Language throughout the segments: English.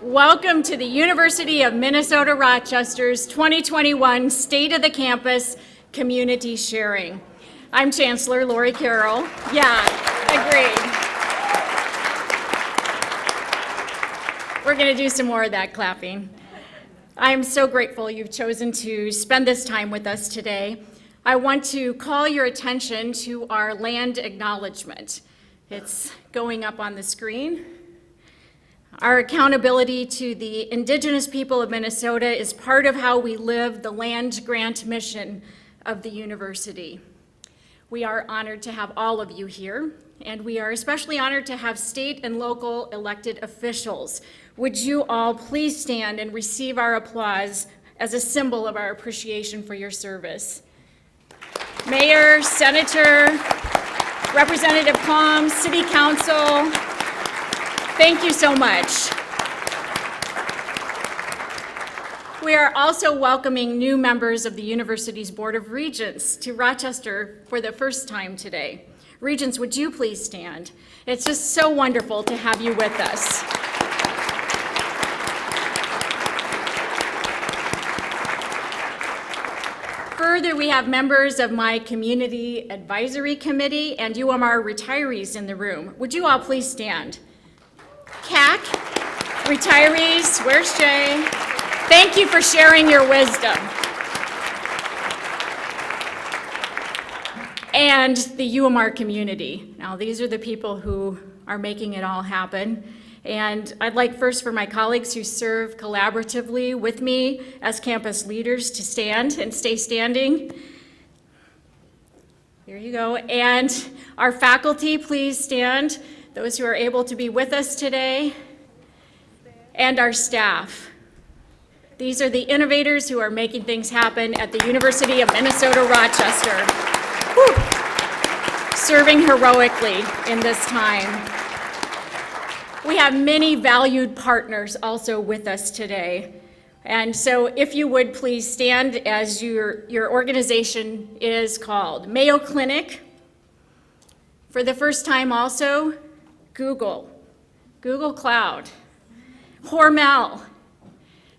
Welcome to the University of Minnesota Rochester's 2021 State of the Campus Community Sharing. I'm Chancellor Lori Carroll. Yeah, agreed. We're going to do some more of that clapping. I'm so grateful you've chosen to spend this time with us today. I want to call your attention to our land acknowledgement. It's going up on the screen. Our accountability to the Indigenous people of Minnesota is part of how we live the land grant mission of the university. We are honored to have all of you here, and we are especially honored to have state and local elected officials. Would you all please stand and receive our applause as a symbol of our appreciation for your service? Mayor, Senator, Representative Plum, City Council, thank you so much. We are also welcoming new members of the university's Board of Regents to Rochester for the first time today. Regents, would you please stand? It's just so wonderful to have you with us. Further, we have members of my Community Advisory Committee and UMR retirees in the room. Would you all please stand? CAC, retirees, where's Jay? Thank you for sharing your wisdom. And the UMR community. Now, these are the people who are making it all happen. And I'd like first for my colleagues who serve collaboratively with me as campus leaders to stand and stay standing. Here you go. And our faculty, please stand. Those who are able to be with us today. And our staff. These are the innovators who are making things happen at the University of Minnesota Rochester. Whew. Serving heroically in this time. We have many valued partners also with us today. And so if you would please stand as your organization is called. Mayo Clinic. For the first time also, Google Cloud, Hormel,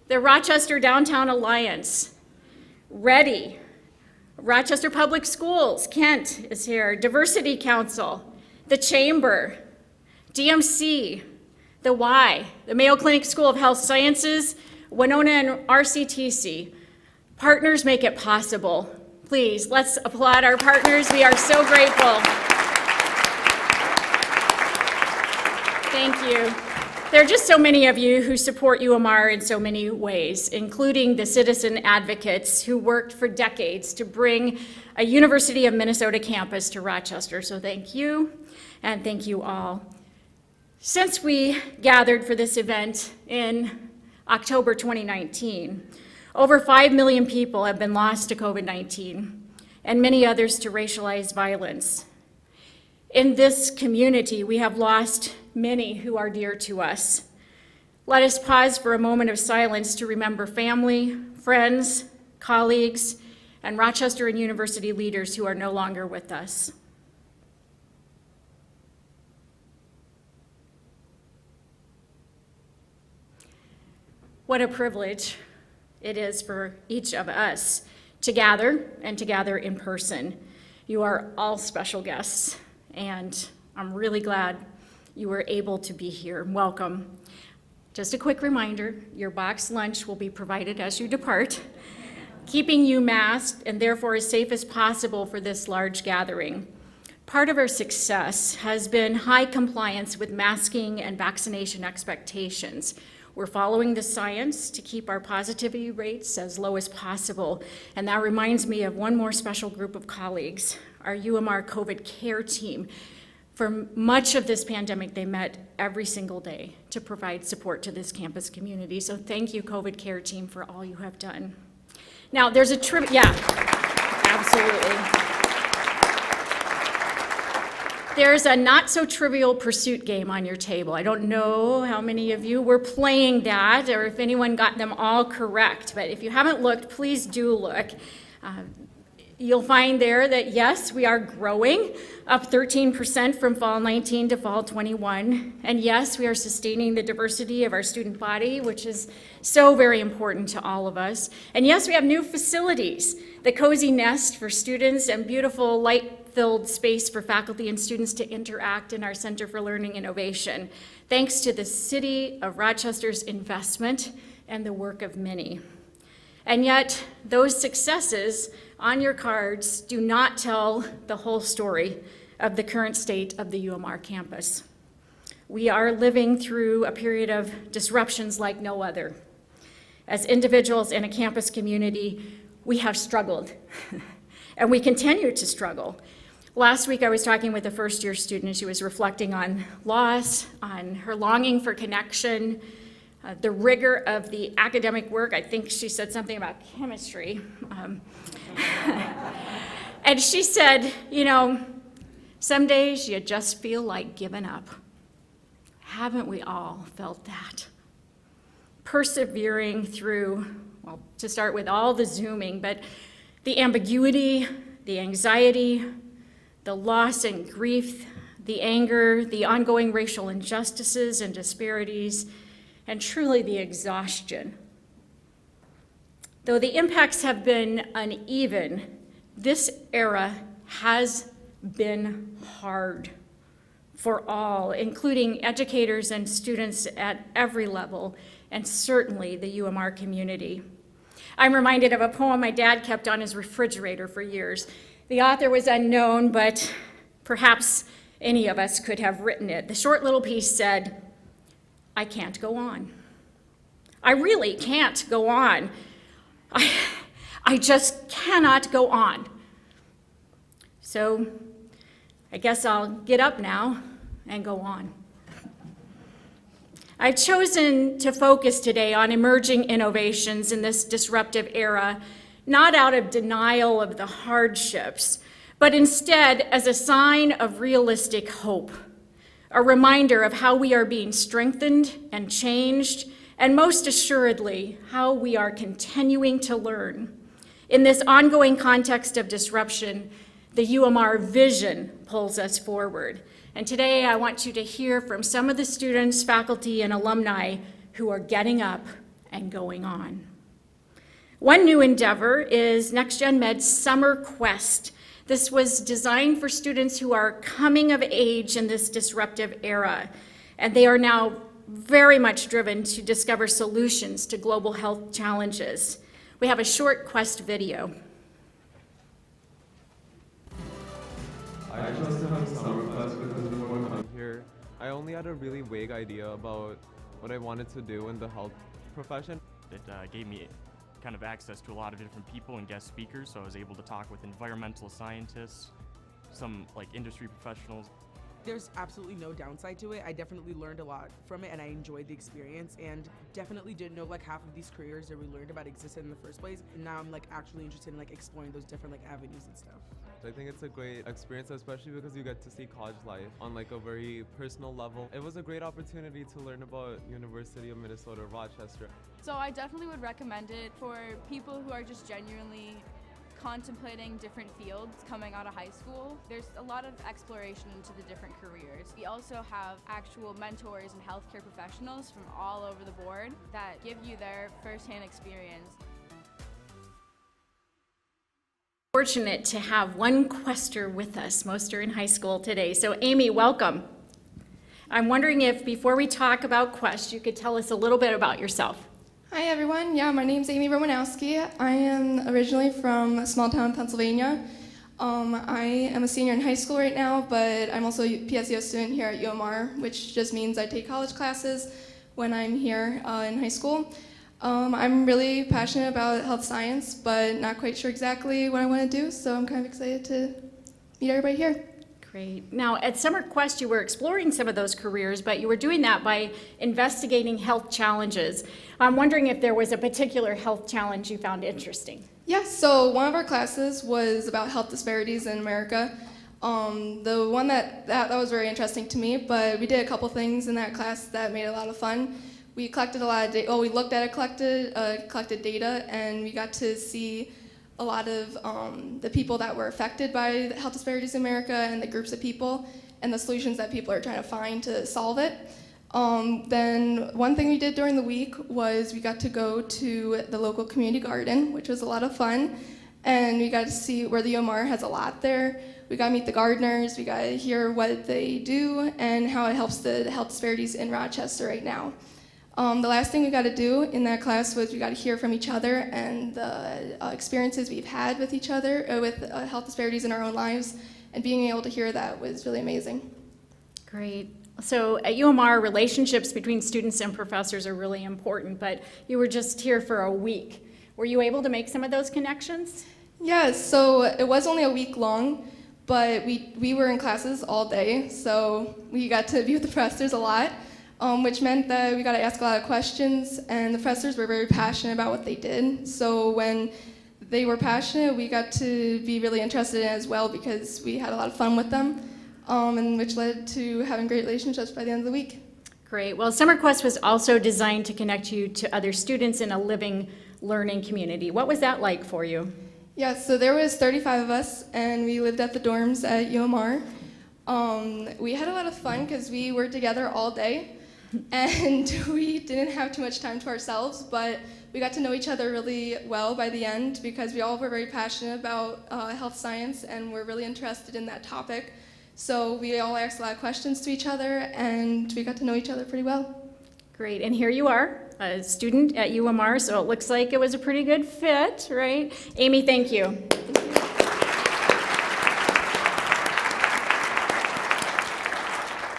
the Rochester Downtown Alliance, Ready, Rochester Public Schools, Kent is here, Diversity Council, the Chamber, DMC, the Y, the Mayo Clinic School of Health Sciences, Winona and RCTC. Partners make it possible. Please, let's applaud our partners. We are so grateful. Thank you. There are just so many of you who support UMR in so many ways, including the citizen advocates who worked for decades to bring a University of Minnesota campus to Rochester. So thank you, and thank you all. Since we gathered for this event in October 2019, over 5 million people have been lost to COVID-19, and many others to racialized violence. In this community, we have lost many who are dear to us. Let us pause for a moment of silence to remember family, friends, colleagues, and Rochester and University leaders who are no longer with us. What a privilege it is for each of us to gather and to gather in person. You are all special guests, and I'm really glad you were able to be here. Welcome. Just a quick reminder, your boxed lunch will be provided as you depart, keeping you masked and therefore as safe as possible for this large gathering. Part of our success has been high compliance with masking and vaccination expectations. We're following the science to keep our positivity rates as low as possible. And that reminds me of one more special group of colleagues, our UMR COVID care team. For much of this pandemic, they met every single day to provide support to this campus community. So thank you, COVID care team, for all you have done. Now, there's a yeah, absolutely. There's a not so trivial pursuit game on your table. I don't know how many of you were playing that or if anyone got them all correct, but if you haven't looked, please do look. You'll find there that yes, we are growing, up 13% from fall 19 to fall 21. And yes, we are sustaining the diversity of our student body, which is so very important to all of us. And yes, we have new facilities, the cozy nest for students and beautiful light-filled space for faculty and students to interact in our Center for Learning Innovation, thanks to the City of Rochester's investment and the work of many. And yet, those successes on your cards do not tell the whole story of the current state of the UMR campus. We are living through a period of disruptions like no other. As individuals in a campus community, we have struggled, and we continue to struggle. Last week, I was talking with a first-year student, and she was reflecting on loss, on her longing for connection, the rigor of the academic work. I think she said something about chemistry. And she said, you know, some days you just feel like giving up. Haven't we all felt that? Persevering through, well, to start with all the Zooming, but the ambiguity, the anxiety, the loss and grief, the anger, the ongoing racial injustices and disparities, and truly the exhaustion. Though the impacts have been uneven, this era has been hard for all, including educators and students at every level, and certainly the UMR community. I'm reminded of a poem my dad kept on his refrigerator for years. The author was unknown, but perhaps any of us could have written it. The short little piece said, "I can't go on. I really can't go on. I just cannot go on. So I guess I'll get up now and go on." I've chosen to focus today on emerging innovations in this disruptive era, not out of denial of the hardships, but instead as a sign of realistic hope, a reminder of how we are being strengthened and changed, and most assuredly, how we are continuing to learn. In this ongoing context of disruption, the UMR vision pulls us forward. And today I want you to hear from some of the students, faculty, and alumni who are getting up and going on. One new endeavor is NextGen Med's Summer Quest. This was designed for students who are coming of age in this disruptive era, and they are now very much driven to discover solutions to global health challenges. We have a short Quest video. I chose to have Summer Quest because before coming here, I only had a really vague idea about what I wanted to do in the health profession. It gave me kind of access to a lot of different people and guest speakers, so I was able to talk with environmental scientists, some like industry professionals. There's absolutely no downside to it. I definitely learned a lot from it and I enjoyed the experience, and definitely didn't know like half of these careers that we learned about existed in the first place. And now I'm like actually interested in like exploring those different like avenues and stuff. I think it's a great experience, especially because you get to see college life on like a very personal level. It was a great opportunity to learn about University of Minnesota, Rochester. So I definitely would recommend it for people who are just genuinely contemplating different fields coming out of high school. There's a lot of exploration into the different careers. We also have actual mentors and healthcare professionals from all over the board that give you their firsthand experience. Fortunate to have one Quester with us. Most are in high school today. So Amy, welcome. I'm wondering if before we talk about Quest, you could tell us a little bit about yourself. Hi everyone, my name's Amy Romanowski. I am originally from a small town in Pennsylvania. I am a senior in high school right now, but I'm also a PSEO student here at UMR, which just means I take college classes when I'm here in high school. I'm really passionate about health science, but not quite sure exactly what I want to do, so I'm kind of excited to meet everybody here. Great. Now, at Summer Quest, you were exploring some of those careers, but you were doing that by investigating health challenges. I'm wondering if there was a particular health challenge you found interesting. Yes, so one of our classes was about health disparities in America. The one that was very interesting to me, but we did a couple things in that class that made it a lot of fun. We collected a lot of data. Well, we looked at it, collected data, and we got to see a lot of the people that were affected by the health disparities in America and the groups of people and the solutions that people are trying to find to solve it. Then one thing we did during the week was we got to go to the local community garden, which was a lot of fun. And we got to see where the UMR has a lot there. We got to meet the gardeners, we got to hear what they do and how it helps the health disparities in Rochester right now. The last thing we got to do in that class was we got to hear from each other and the experiences we've had with each other, with health disparities in our own lives, and being able to hear that was really amazing. Great. So at UMR, relationships between students and professors are really important, but you were just here for a week. Were you able to make some of those connections? Yeah, so it was only a week long, but we were in classes all day, so we got to be with the professors a lot, which meant that we got to ask a lot of questions, and the professors were very passionate about what they did. So when they were passionate, we got to be really interested in it as well because we had a lot of fun with them, and which led to having great relationships by the end of the week. Great. Well, Summer Quest was also designed to connect you to other students in a living, learning community. What was that like for you? Yeah, so there was 35 of us, and we lived at the dorms at UMR. We had a lot of fun because we were together all day, and we didn't have too much time to ourselves, but we got to know each other really well by the end because we all were very passionate about health science and were really interested in that topic. So we all asked a lot of questions to each other, and we got to know each other pretty well. Great, and here you are, a student at UMR, so it looks like it was a pretty good fit, right? Amy, thank you.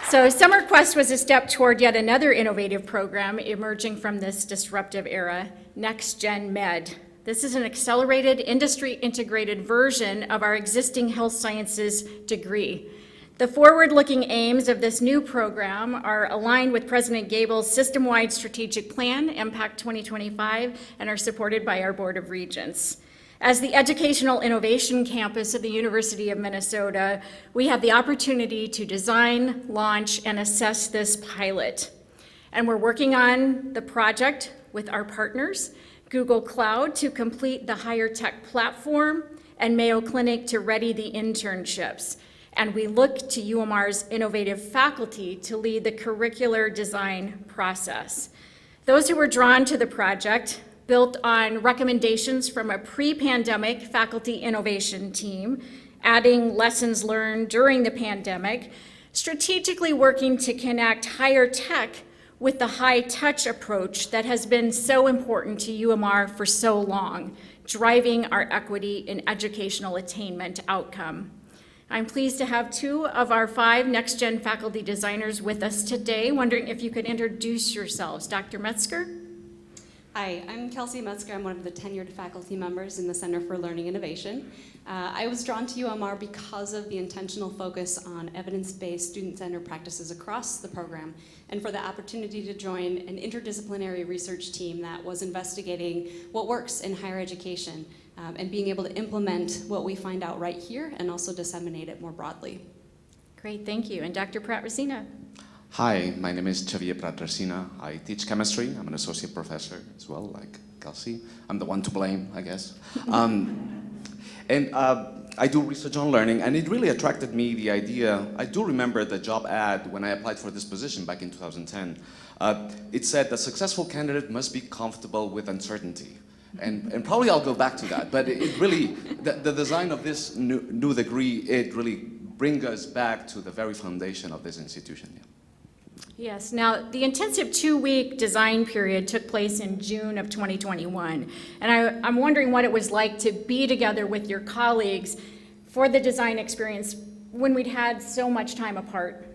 So Summer Quest was a step toward yet another innovative program emerging from this disruptive era, Next Gen Med. This is an accelerated, industry-integrated version of our existing health sciences degree. The forward-looking aims of this new program are aligned with President Gable's system-wide strategic plan, Impact 2025, and are supported by our Board of Regents. As the Educational Innovation Campus of the University of Minnesota, we have the opportunity to design, launch, and assess this pilot. And we're working on the project with our partners, Google Cloud to complete the higher tech platform, and Mayo Clinic to ready the internships. And we look to UMR's innovative faculty to lead the curricular design process. Those who were drawn to the project built on recommendations from a pre-pandemic faculty innovation team, adding lessons learned during the pandemic, strategically working to connect higher tech with the high-touch approach that has been so important to UMR for so long, driving our equity in educational attainment outcome. I'm pleased to have 2 of our 5 next-gen faculty designers with us today. Wondering if you could introduce yourselves. Dr. Metzger? Hi, I'm Kelsey Metzger. I'm one of the tenured faculty members in the Center for Learning Innovation. I was drawn to UMR because of the intentional focus on evidence-based student-centered practices across the program, and for the opportunity to join an interdisciplinary research team that was investigating what works in higher education and being able to implement what we find out right here and also disseminate it more broadly. Great, thank you. And Dr. Pratt-Racina? Hi, my name is Xavier Pratt-Racina. I teach chemistry. I'm an associate professor as well, like Kelsey. I'm the one to blame, I guess. I do research on learning, and it really attracted me, the idea. I do remember the job ad when I applied for this position back in 2010. It said the successful candidate must be comfortable with uncertainty. And probably I'll go back to that, but it really, the design of this new degree, it really brings us back to the very foundation of this institution. Yeah. Yes, now the intensive 2-week design period took place in June of 2021. And I'm wondering what it was like to be together with your colleagues for the design experience when we'd had so much time apart.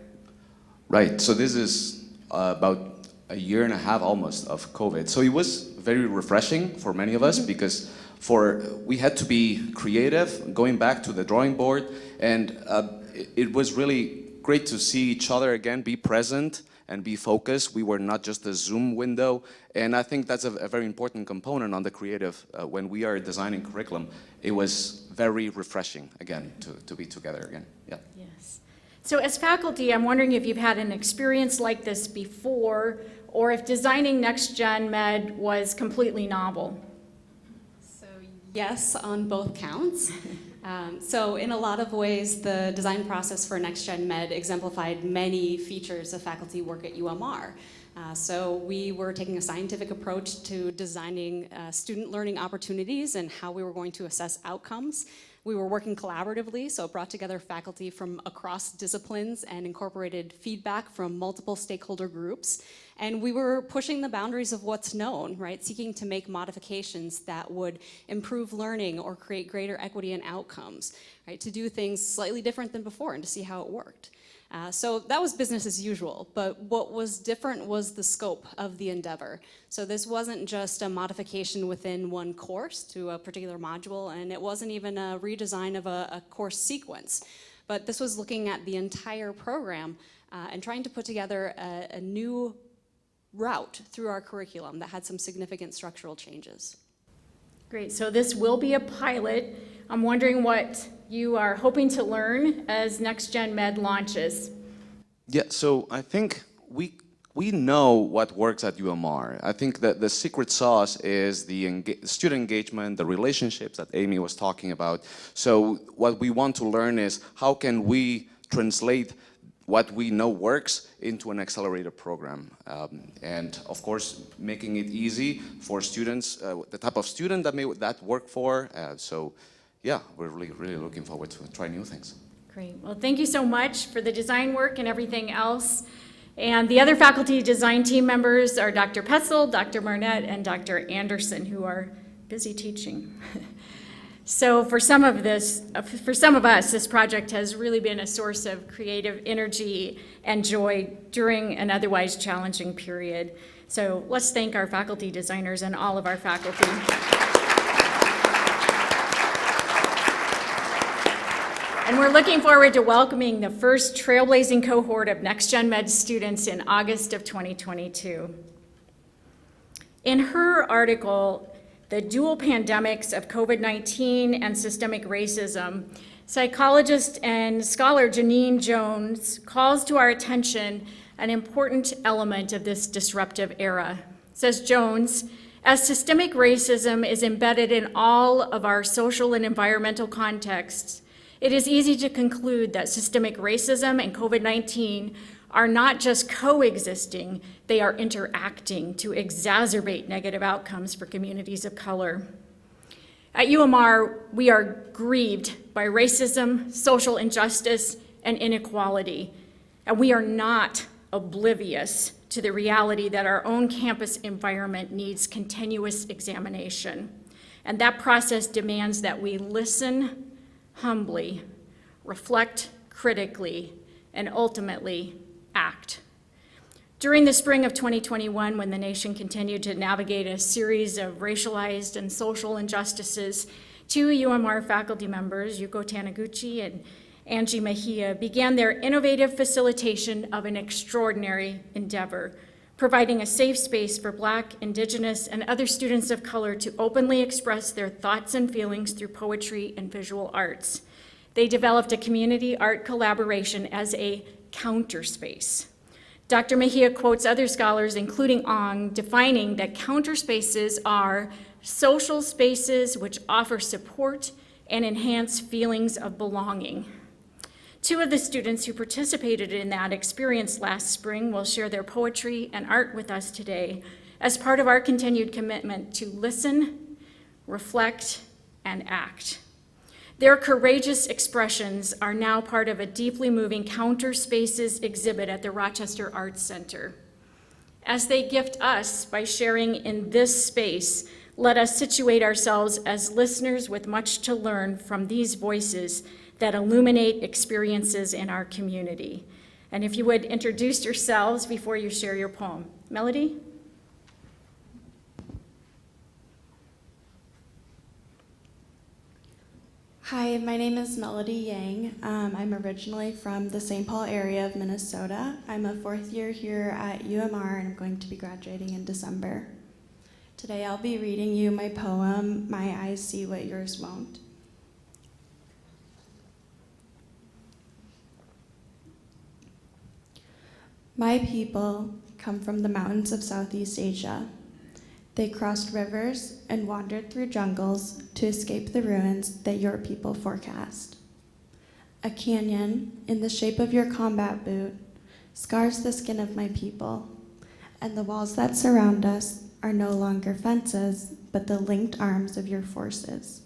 Right, so this is about a year and a half almost of COVID. So it was very refreshing for many of us because we had to be creative, going back to the drawing board, and it was really great to see each other again, be present and be focused. We were not just a Zoom window, and I think that's a very important component on the creative. When we are designing curriculum, it was very refreshing again to be together again. Yeah. Yes. So as faculty, I'm wondering if you've had an experience like this before, or if designing Next Gen Med was completely novel. So yes on both counts. So in a lot of ways, the design process for Next Gen Med exemplified many features of faculty work at UMR. So we were taking a scientific approach to designing student learning opportunities and how we were going to assess outcomes. We were working collaboratively, so it brought together faculty from across disciplines and incorporated feedback from multiple stakeholder groups. And we were pushing the boundaries of what's known, right? Seeking to make modifications that would improve learning or create greater equity and outcomes, right? To do things slightly different than before and to see how it worked. So that was business as usual, but what was different was the scope of the endeavor. So this wasn't just a modification within one course to a particular module, and it wasn't even a redesign of a course sequence, but this was looking at the entire program and trying to put together a new route through our curriculum that had some significant structural changes. Great, so this will be a pilot. I'm wondering what you are hoping to learn as Next Gen Med launches. Yeah, so I think we know what works at UMR. I think that the secret sauce is the student engagement, the relationships that Amy was talking about. So what we want to learn is how can we translate what we know works into an accelerated program. And of course, making it easy for students, the type of student that work for. So yeah, we're really looking forward to try new things. Great. Well, thank you so much for the design work and everything else. And the other faculty design team members are Dr. Petzel, Dr. Marnett, and Dr. Anderson, who are busy teaching. So for some of us, this project has really been a source of creative energy and joy during an otherwise challenging period. So let's thank our faculty designers and all of our faculty. And we're looking forward to welcoming the first trailblazing cohort of Next Gen Med students in August of 2022. In her article, The Dual Pandemics of COVID-19 and Systemic Racism, psychologist and scholar Janine Jones calls to our attention an important element of this disruptive era. Says Jones, as systemic racism is embedded in all of our social and environmental contexts, it is easy to conclude that systemic racism and COVID-19 are not just coexisting, they are interacting to exacerbate negative outcomes for communities of color. At UMR, we are grieved by racism, social injustice, and inequality, and we are not oblivious to the reality that our own campus environment needs continuous examination. And that process demands that we listen humbly, reflect critically, and ultimately act. During the spring of 2021, when the nation continued to navigate a series of racialized and social injustices, two UMR faculty members, Yuko Taniguchi and Angie Mejia, began their innovative facilitation of an extraordinary endeavor, providing a safe space for Black, Indigenous, and other students of color to openly express their thoughts and feelings through poetry and visual arts. They developed a community art collaboration as a counter space. Dr. Mejia quotes other scholars, including Ong, defining that counter spaces are social spaces which offer support and enhance feelings of belonging. Two of the students who participated in that experience last spring will share their poetry and art with us today as part of our continued commitment to listen, reflect, and act. Their courageous expressions are now part of a deeply moving Counter Spaces exhibit at the Rochester Arts Center. As they gift us by sharing in this space, let us situate ourselves as listeners with much to learn from these voices that illuminate experiences in our community. And if you would introduce yourselves before you share your poem. Melody? Hi, my name is Melody Yang. I'm originally from the St. Paul area of Minnesota. I'm a fourth year here at UMR and I'm going to be graduating in December. Today I'll be reading you my poem, My Eyes See What Yours Won't. My people come from the mountains of Southeast Asia. They crossed rivers and wandered through jungles to escape the ruins that your people forecast. A canyon in the shape of your combat boot scars the skin of my people, and the walls that surround us are no longer fences, but the linked arms of your forces.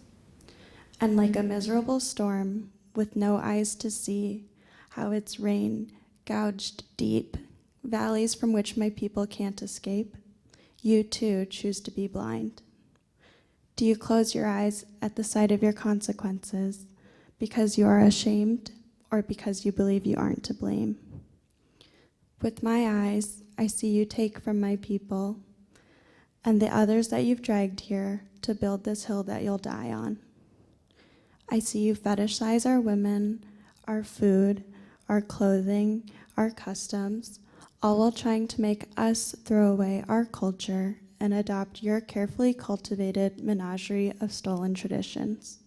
And like a miserable storm with no eyes to see how its rain gouged deep valleys from which my people can't escape, you too choose to be blind. Do you close your eyes at the sight of your consequences because you are ashamed or because you believe you aren't to blame? With my eyes, I see you take from my people and the others that you've dragged here to build this hill that you'll die on. I see you fetishize our women, our food, our clothing, our customs, all while trying to make us throw away our culture and adopt your carefully cultivated menagerie of stolen traditions.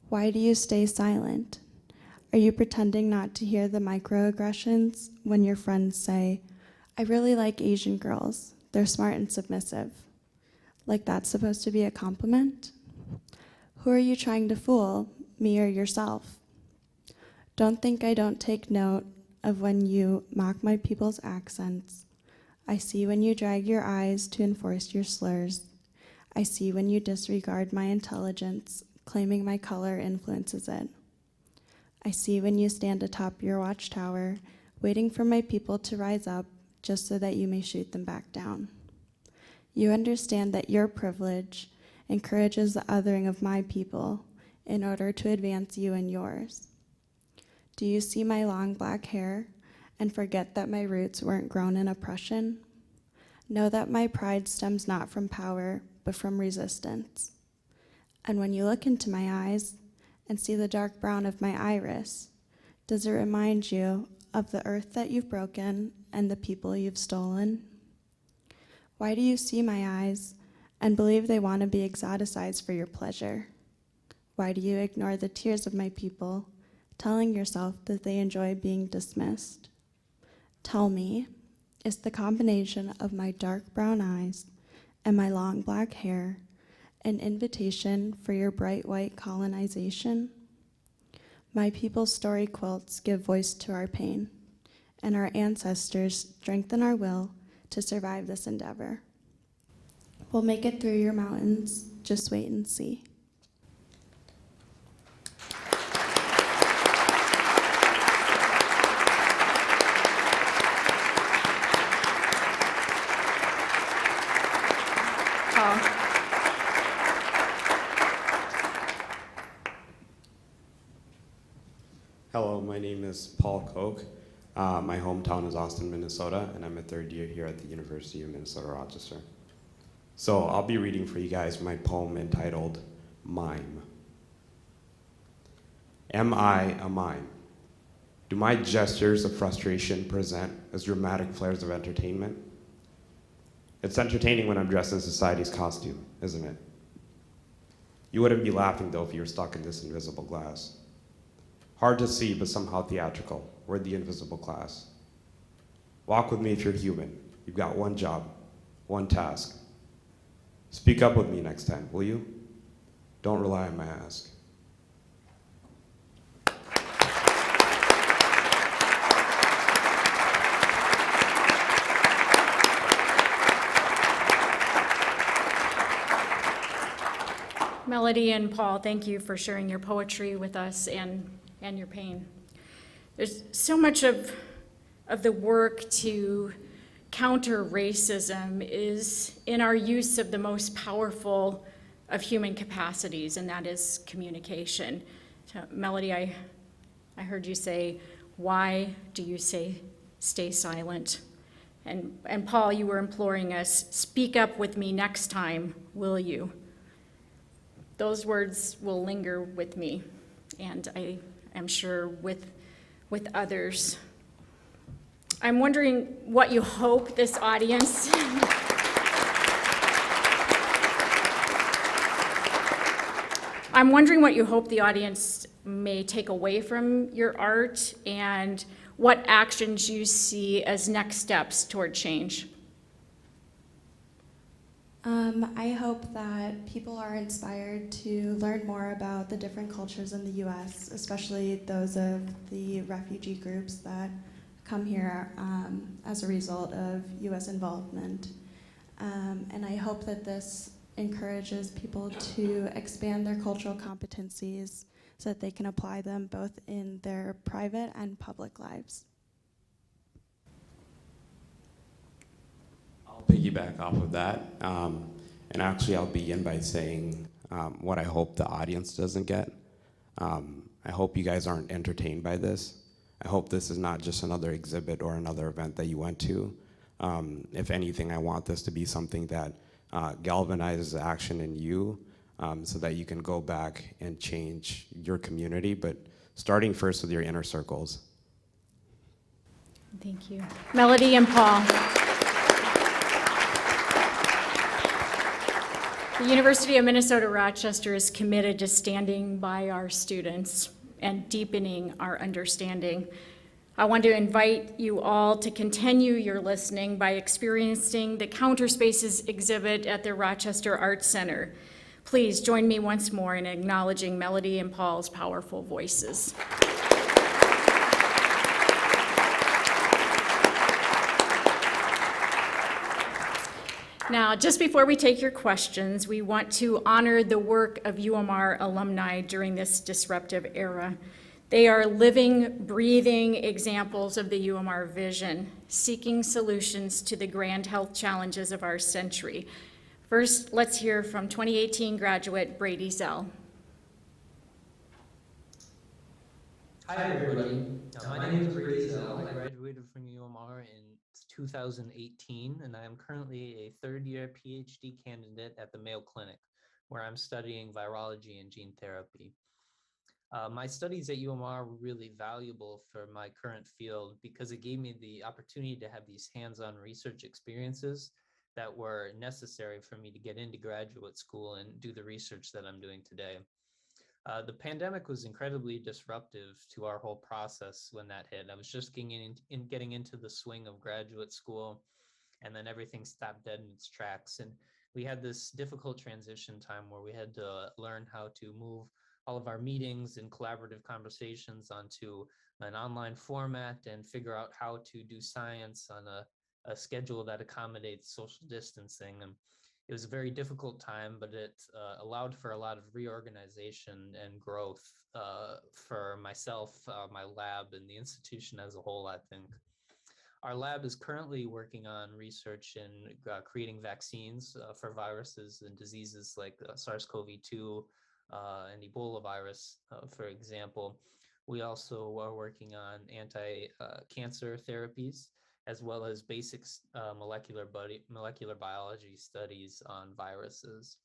Why do you stay silent? Are you pretending not to hear the microaggressions when your friends say, "I really like Asian girls, they're smart and submissive"? Like that's supposed to be a compliment? Who are you trying to fool, me or yourself? Don't think I don't take note of when you mock my people's accents. I see when you drag your eyes to enforce your slurs. I see when you disregard my intelligence, claiming my color influences it. I see when you stand atop your watchtower, waiting for my people to rise up just so that you may shoot them back down. You understand that your privilege encourages the othering of my people in order to advance you and yours. Do you see my long black hair and forget that my roots weren't grown in oppression? Know that my pride stems not from power, but from resistance. And when you look into my eyes and see the dark brown of my iris, does it remind you of the earth that you've broken and the people you've stolen? Why do you see my eyes and believe they want to be exoticized for your pleasure? Why do you ignore the tears of my people, telling yourself that they enjoy being dismissed? Tell me, is the combination of my dark brown eyes and my long black hair an invitation for your bright white colonization? My people's story quilts give voice to our pain, and our ancestors strengthen our will to survive this endeavor. We'll make it through your mountains, just wait and see. Hello, my name is Paul Koch. My hometown is Austin, Minnesota, and I'm a third year here at the University of Minnesota Rochester. So I'll be reading for you guys my poem entitled Mime. Am I a mime? Do my gestures of frustration present as dramatic flares of entertainment? It's entertaining when I'm dressed in society's costume, isn't it? You wouldn't be laughing though if you were stuck in this invisible glass. Hard to see, but somehow theatrical. We're the invisible class. Walk with me if you're human. You've got one job, one task. Speak up with me next time, will you? Don't rely on my ask. Melody and Paul, thank you for sharing your poetry with us and your pain. There's so much of the work to counter racism is in our use of the most powerful of human capacities, and that is communication. So, Melody, I heard you say, why do you say stay silent? And Paul, you were imploring us, speak up with me next time, will you? Those words will linger with me, and I am sure with others. I'm wondering what you hope this audience I'm wondering what you hope the audience may take away from your art and what actions you see as next steps toward change. I hope that people are inspired to learn more about the different cultures in the U.S., especially those of the refugee groups that come here as a result of U.S. involvement. And I hope that this encourages people to expand their cultural competencies so that they can apply them both in their private and public lives. I'll piggyback off of that. And actually, I'll begin by saying what I hope the audience doesn't get. I hope you guys aren't entertained by this. I hope this is not just another exhibit or another event that you went to. If anything, I want this to be something that galvanizes action in you so that you can go back and change your community, but starting first with your inner circles. Thank you. Melody and Paul. The University of Minnesota Rochester is committed to standing by our students and deepening our understanding. I want to invite you all to continue your listening by experiencing the Counter Spaces exhibit at the Rochester Arts Center. Please join me once more in acknowledging Melody and Paul's powerful voices. Now, just before we take your questions, we want to honor the work of UMR alumni during this disruptive era. They are living, breathing examples of the UMR vision, seeking solutions to the grand health challenges of our century. First, let's hear from 2018 graduate Brady Zell. Hi everybody, my name is Brady Zell. I graduated from UMR in 2018, and I am currently a third-year PhD candidate at the Mayo Clinic, where I'm studying virology and gene therapy. My studies at UMR were really valuable for my current field because it gave me the opportunity to have these hands-on research experiences that were necessary for me to get into graduate school and do the research that I'm doing today. The pandemic was incredibly disruptive to our whole process when that hit. I was just getting into the swing of graduate school, and then everything stopped dead in its tracks. And we had this difficult transition time where we had to learn how to move all of our meetings and collaborative conversations onto an online format and figure out how to do science on a schedule that accommodates social distancing. And it was a very difficult time, but it allowed for a lot of reorganization and growth for myself, my lab, and the institution as a whole, I think. Our lab is currently working on research in creating vaccines for viruses and diseases like SARS-CoV-2 and Ebola virus, for example. We also are working on anti-cancer therapies, as well as basic molecular biology studies on viruses.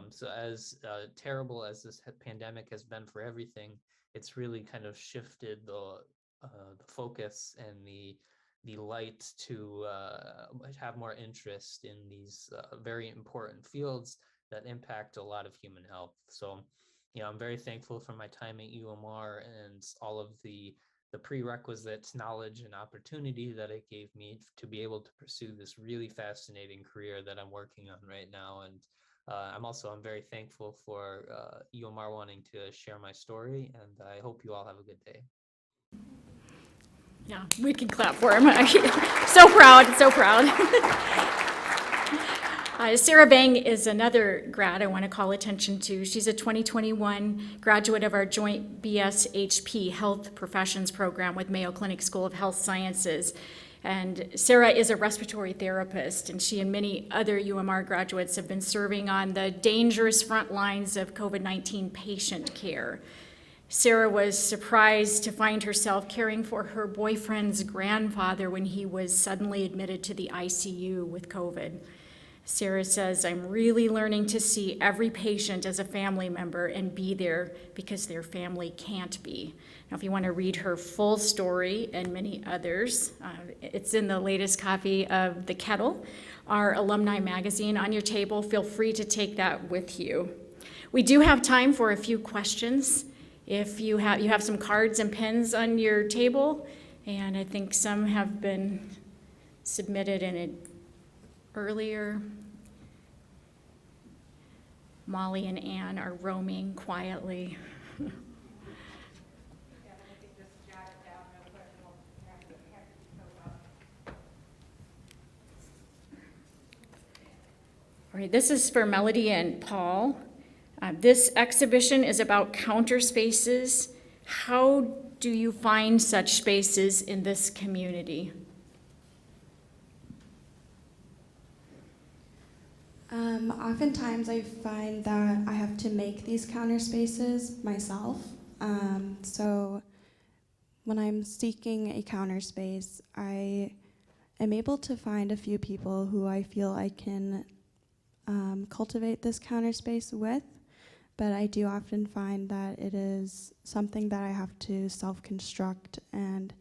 So as terrible as this pandemic has been for everything, it's really kind of shifted the focus and the light to have more interest in these very important fields that impact a lot of human health. So, I'm very thankful for my time at UMR and all of the prerequisites, knowledge, and opportunity that it gave me to be able to pursue this really fascinating career that I'm working on right now. And I'm very thankful for UMR wanting to share my story, and I hope you all have a good day. Yeah, we can clap for him. So proud, so proud. Sarah Bang is another grad I want to call attention to. She's a 2021 graduate of our joint BSHP Health Professions program with Mayo Clinic School of Health Sciences. And Sarah is a respiratory therapist, and she and many other UMR graduates have been serving on the dangerous front lines of COVID-19 patient care. Sarah was surprised to find herself caring for her boyfriend's grandfather when he was suddenly admitted to the ICU with COVID. Sarah says, "I'm really learning to see every patient as a family member and be there because their family can't be." Now, if you want to read her full story and many others, it's in the latest copy of The Kettle, our alumni magazine, on your table. Feel free to take that with you. We do have time for a few questions. If you have some cards and pens on your table, and I think some have been submitted in it earlier. Molly and Ann are roaming quietly. All right, this is for Melody and Paul. This exhibition is about counter spaces. How do you find such spaces in this community? Oftentimes I find that I have to make these counter spaces myself. So when I'm seeking a counter space, I am able to find a few people who I feel I can cultivate this counter space with, but I do often find that it is something that I have to self-construct, and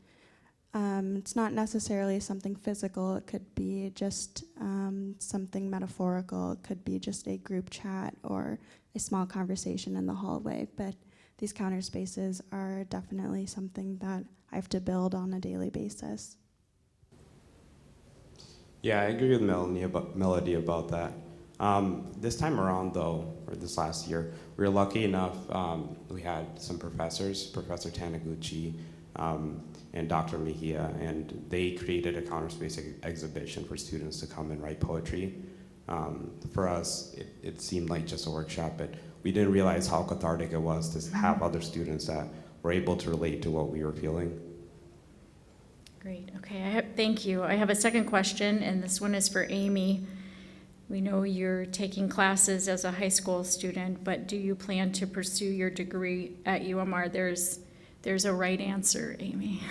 it's not necessarily something physical. It could be just something metaphorical. It could be just a group chat or a small conversation in the hallway, but these counter spaces are definitely something that I have to build on a daily basis. Yeah, I agree with Melody about that. This time around, though, or this last year, we were lucky enough, we had some professors, Professor Taniguchi and Dr. Mejia, and they created a counter space exhibition for students to come and write poetry. For us, it seemed like just a workshop, but we didn't realize how cathartic it was to have other students that were able to relate to what we were feeling. Great, okay, thank you. I have a second question, and this one is for Amy. We know you're taking classes as a high school student, but do you plan to pursue your degree at UMR? There's a right answer, Amy.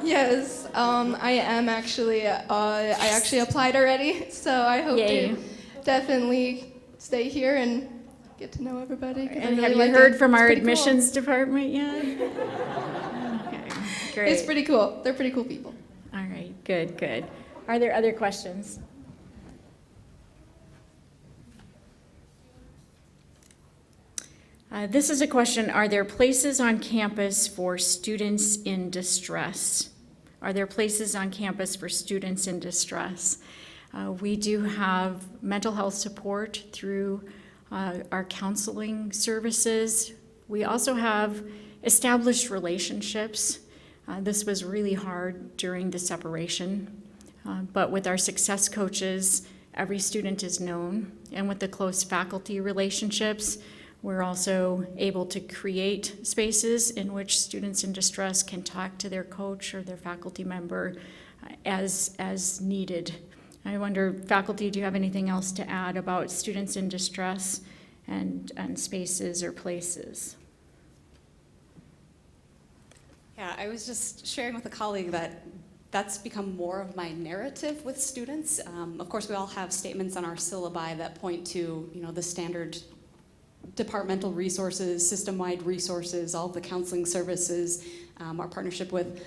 Yes, I am actually. I actually applied already, so I hope to definitely stay here and get to know everybody. And have you heard from our admissions department yet? Okay, great. It's pretty cool. They're pretty cool people. All right, good, good. Are there other questions? This is a question, are there places on campus for students in distress? Are there places on campus for students in distress? We do have mental health support through our counseling services. We also have established relationships. This was really hard during the separation, but with our success coaches, every student is known, and with the close faculty relationships, we're also able to create spaces in which students in distress can talk to their coach or their faculty member as needed. I wonder, faculty, do you have anything else to add about students in distress and spaces or places? Yeah, I was just sharing with a colleague that that's become more of my narrative with students. Of course, we all have statements on our syllabi that point to, the standard departmental resources, system-wide resources, all of the counseling services, our partnership with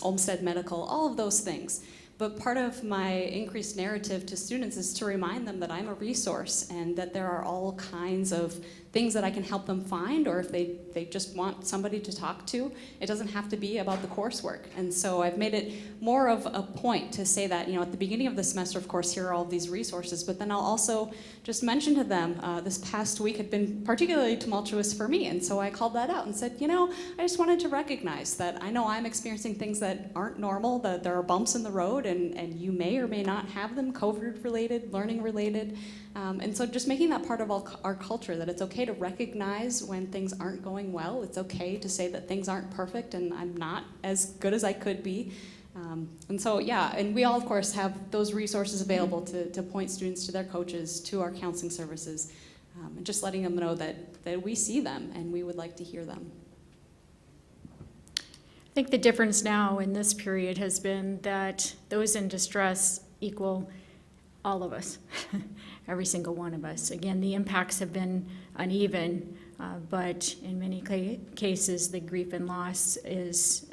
Olmsted Medical, all of those things. But part of my increased narrative to students is to remind them that I'm a resource and that there are all kinds of things that I can help them find, or if they just want somebody to talk to, it doesn't have to be about the coursework. And so I've made it more of a point to say that, at the beginning of the semester, of course, here are all these resources, but then I'll also just mention to them, this past week had been particularly tumultuous for me, and so I called that out and said, I just wanted to recognize that I know I'm experiencing things that aren't normal, that there are bumps in the road, and you may or may not have them, COVID-related, learning-related, and so just making that part of our culture, that it's okay to recognize when things aren't going well. It's okay to say that things aren't perfect and I'm not as good as I could be. And so, yeah, and we all, of course, have those resources available to point students to their coaches, to our counseling services, and just letting them know that we see them and we would like to hear them. I think the difference now in this period has been that those in distress equal all of us, every single one of us. Again, the impacts have been uneven, but in many cases, the grief and loss is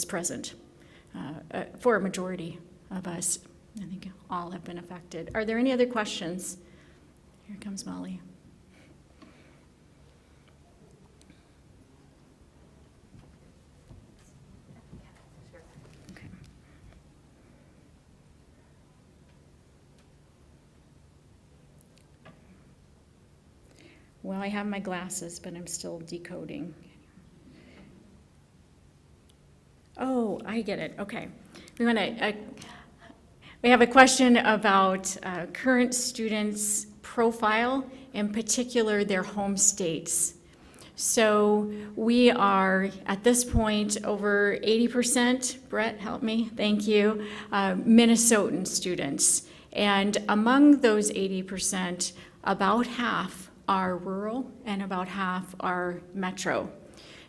present for a majority of us. I think all have been affected. Are there any other questions? Here comes Molly. Well, I have my glasses, but I'm still decoding. Oh, I get it. Okay. We have a question about current students' profile, in particular their home states. So we are, at this point, over 80%, Brett, help me, thank you, Minnesotan students. And among those 80%, about half are rural and about half are metro.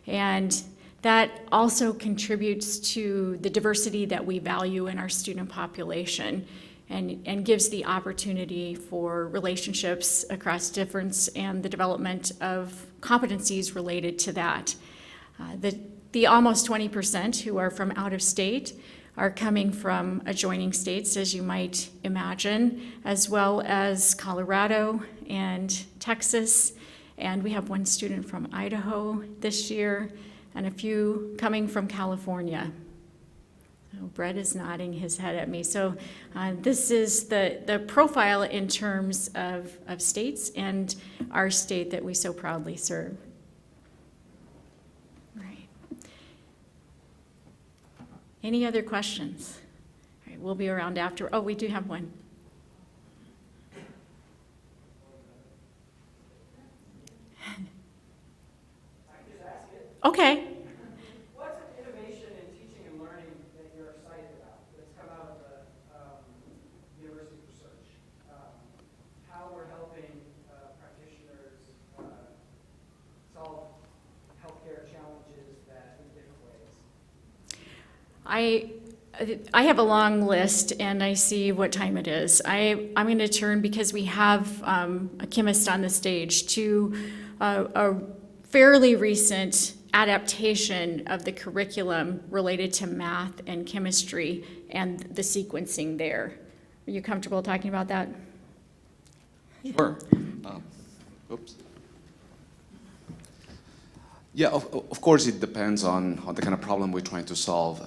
And that also contributes to the diversity that we value in our student population and gives the opportunity for relationships across difference and the development of competencies related to that. The almost 20% who are from out of state are coming from adjoining states, as you might imagine, as well as Colorado and Texas. And we have one student from Idaho this year, and a few coming from California. Oh, Brett is nodding his head at me. So this is the profile in terms of states and our state that we so proudly serve. Right. Any other questions? All right, we'll be around after. Oh, we do have one. Okay. What's an innovation in teaching and learning that you're excited about that's come out of the university's research? How we're helping practitioners solve healthcare challenges in different ways? I have a long list, and I see what time it is. I'm going to turn, because we have a chemist on the stage, to a fairly recent adaptation of the curriculum related to math and chemistry and the sequencing there. Are you comfortable talking about that? Sure. Oops. Yeah, of course it depends on the kind of problem we're trying to solve.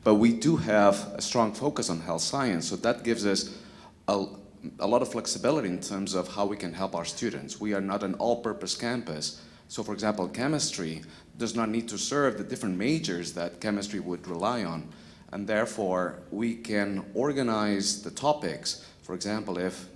But we do have a strong focus on health science, so that gives us a lot of flexibility in terms of how we can help our students. We are not an all-purpose campus. So for example, chemistry does not need to serve the different majors that chemistry would rely on. And therefore, we can organize the topics. For example, if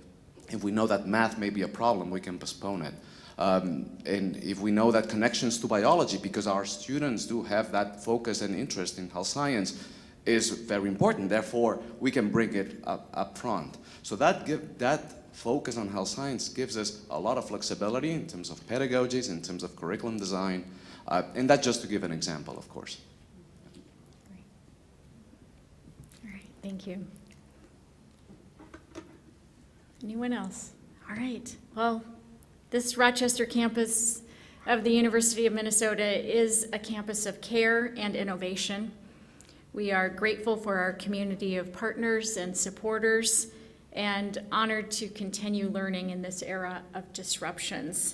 we know that math may be a problem, we can postpone it. And if we know that connections to biology, because our students do have that focus and interest in health science, is very important. Therefore, we can bring it up front. So that focus on health science gives us a lot of flexibility in terms of pedagogies, in terms of curriculum design, and that's just to give an example, of course. Great. All right, thank you. Anyone else? All right, well, this Rochester campus of the University of Minnesota is a campus of care and innovation. We are grateful for our community of partners and supporters, and honored to continue learning in this era of disruptions.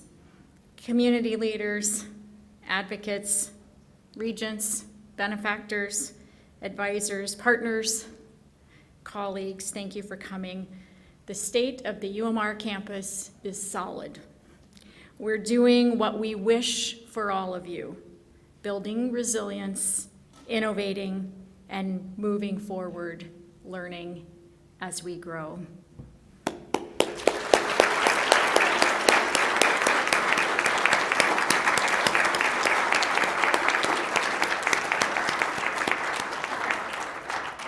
Community leaders, advocates, regents, benefactors, advisors, partners, colleagues, thank you for coming. The state of the UMR campus is solid. We're doing what we wish for all of you, building resilience, innovating, and moving forward, learning as we grow.